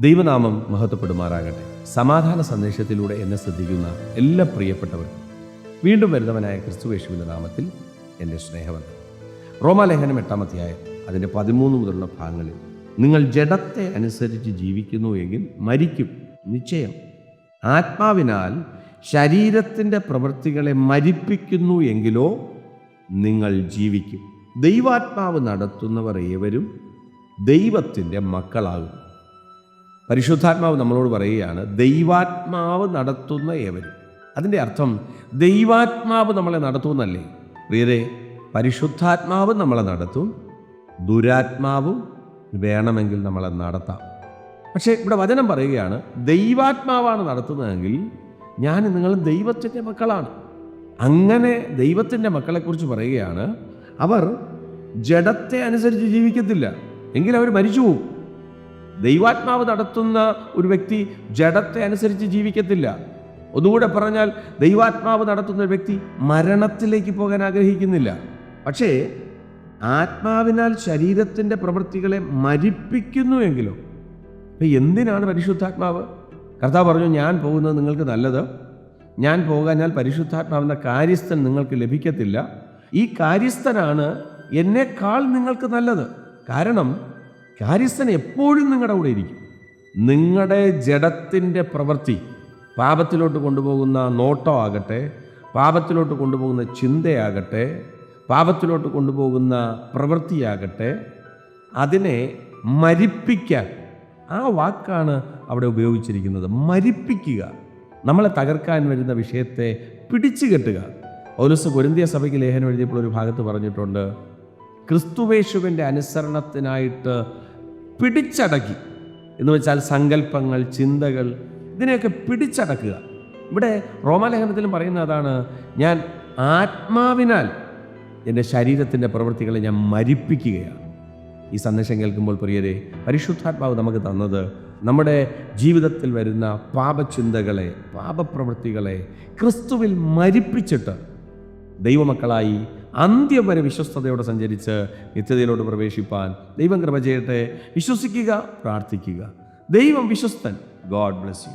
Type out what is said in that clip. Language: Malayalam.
ദൈവനാമം മഹത്വപ്പെടുമാറാകട്ടെ. സമാധാന സന്ദേശത്തിലൂടെ എന്നെ ശ്രദ്ധിക്കുന്ന എല്ലാ പ്രിയപ്പെട്ടവർക്കും വീണ്ടും വരുന്നവനായ ക്രിസ്തുയേശുവിൻ്റെ നാമത്തിൽ എൻ്റെ സ്നേഹവന്ദനം. റോമാലേഖനം 8-ാം അധ്യായം അതിൻ്റെ 13 മുതലുള്ള ഭാഗങ്ങളിൽ നിങ്ങൾ ജഡത്തെ അനുസരിച്ച് ജീവിക്കുന്നു എങ്കിൽ മരിക്കും നിശ്ചയം. ആത്മാവിനാൽ ശരീരത്തിൻ്റെ പ്രവൃത്തികളെ മരിപ്പിക്കുന്നു എങ്കിലോ നിങ്ങൾ ജീവിക്കും. ദൈവാത്മാവ് നടത്തുന്നവർ ഏവരും ദൈവത്തിൻ്റെ മക്കളാകും. പരിശുദ്ധാത്മാവ് നമ്മളോട് പറയുകയാണ്, ദൈവാത്മാവ് നടത്തുന്ന ഏവരും. അതിൻ്റെ അർത്ഥം ദൈവാത്മാവ് നമ്മളെ നടത്തുമെന്നല്ലേ പ്രിയരെ? പരിശുദ്ധാത്മാവ് നമ്മളെ നടത്തും, ദുരാത്മാവും വേണമെങ്കിൽ നമ്മളെ നടത്താം. പക്ഷേ ഇവിടെ വചനം പറയുകയാണ്, ദൈവാത്മാവാണ് നടത്തുന്നതെങ്കിൽ ഞാൻ നിങ്ങൾ ദൈവത്തിൻ്റെ മക്കളാണ്. അങ്ങനെ ദൈവത്തിൻ്റെ മക്കളെക്കുറിച്ച് പറയുകയാണ്, അവർ ജഡത്തെ അനുസരിച്ച് ജീവിക്കത്തില്ല, എങ്കിൽ അവർ മരിച്ചു പോകും. ദൈവാത്മാവ് നടത്തുന്ന ഒരു വ്യക്തി ജഡത്തെ അനുസരിച്ച് ജീവിക്കത്തില്ല. ഒന്നുകൂടെ പറഞ്ഞാൽ, ദൈവാത്മാവ് നടത്തുന്ന ഒരു വ്യക്തി മരണത്തിലേക്ക് പോകാൻ ആഗ്രഹിക്കുന്നില്ല. പക്ഷേ ആത്മാവിനാൽ ശരീരത്തിൻ്റെ പ്രവൃത്തികളെ മരിപ്പിക്കുന്നു എങ്കിലോ? എന്തിനാണ് പരിശുദ്ധാത്മാവ്? കർത്താവ് പറഞ്ഞു, ഞാൻ പോകുന്നത് നിങ്ങൾക്ക് നല്ലത്. ഞാൻ പോകാഞ്ഞാൽ പരിശുദ്ധാത്മാവെന്ന കാര്യസ്ഥൻ നിങ്ങൾക്ക് ലഭിക്കത്തില്ല. ഈ കാര്യസ്ഥനാണ് എന്നേക്കാൾ നിങ്ങൾക്ക് നല്ലത്. കാരണം കാര്യസ്ഥൻ എപ്പോഴും നിങ്ങളുടെ കൂടെ ഇരിക്കും. നിങ്ങളുടെ ജഡത്തിൻ്റെ പ്രവൃത്തി, പാപത്തിലോട്ട് കൊണ്ടുപോകുന്ന നോട്ടമാകട്ടെ, പാപത്തിലോട്ട് കൊണ്ടുപോകുന്ന ചിന്തയാകട്ടെ, പാപത്തിലോട്ട് കൊണ്ടുപോകുന്ന പ്രവൃത്തിയാകട്ടെ, അതിനെ മരിപ്പിക്കാൻ, ആ വാക്കാണ് അവിടെ ഉപയോഗിച്ചിരിക്കുന്നത്. മരിപ്പിക്കുക, നമ്മളെ തകർക്കാൻ വരുന്ന വിഷയത്തെ പിടിച്ചു കെട്ടുക. പൗലോസ് കൊരിന്ത്യ സഭയ്ക്ക് ലേഖനം എഴുതിയപ്പോൾ ഒരു ഭാഗത്ത് പറഞ്ഞിട്ടുണ്ട്, ക്രിസ്തുയേശുവിൻ്റെ അനുസരണത്തിനായിട്ട് പിടിച്ചടക്കി എന്ന് വെച്ചാൽ സങ്കല്പങ്ങൾ, ചിന്തകൾ, ഇതിനെയൊക്കെ പിടിച്ചടക്കുക. ഇവിടെ റോമാലേഖനത്തിലും പറയുന്ന അതാണ്, ഞാൻ ആത്മാവിനാൽ എൻ്റെ ശരീരത്തിൻ്റെ പ്രവൃത്തികളെ ഞാൻ മരിപ്പിക്കുകയാണ്. ഈ സന്ദേശം കേൾക്കുമ്പോൾ പ്രിയരെ, പരിശുദ്ധാത്മാവ് നമുക്ക് തന്നത് നമ്മുടെ ജീവിതത്തിൽ വരുന്ന പാപചിന്തകളെ, പാപപ്രവൃത്തികളെ ക്രിസ്തുവിൽ മരിപ്പിച്ചിട്ട് ദൈവമക്കളായി അന്ത്യം വരെ വിശ്വസ്തയോടെ സഞ്ചരിച്ച് നിത്യതയിലോട്ട് പ്രവേശിപ്പാൻ ദൈവം കൃപ ചെയ്യട്ടെ. വിശ്വസിക്കുക, പ്രാർത്ഥിക്കുക. ദൈവം വിശ്വസ്തൻ. God bless U.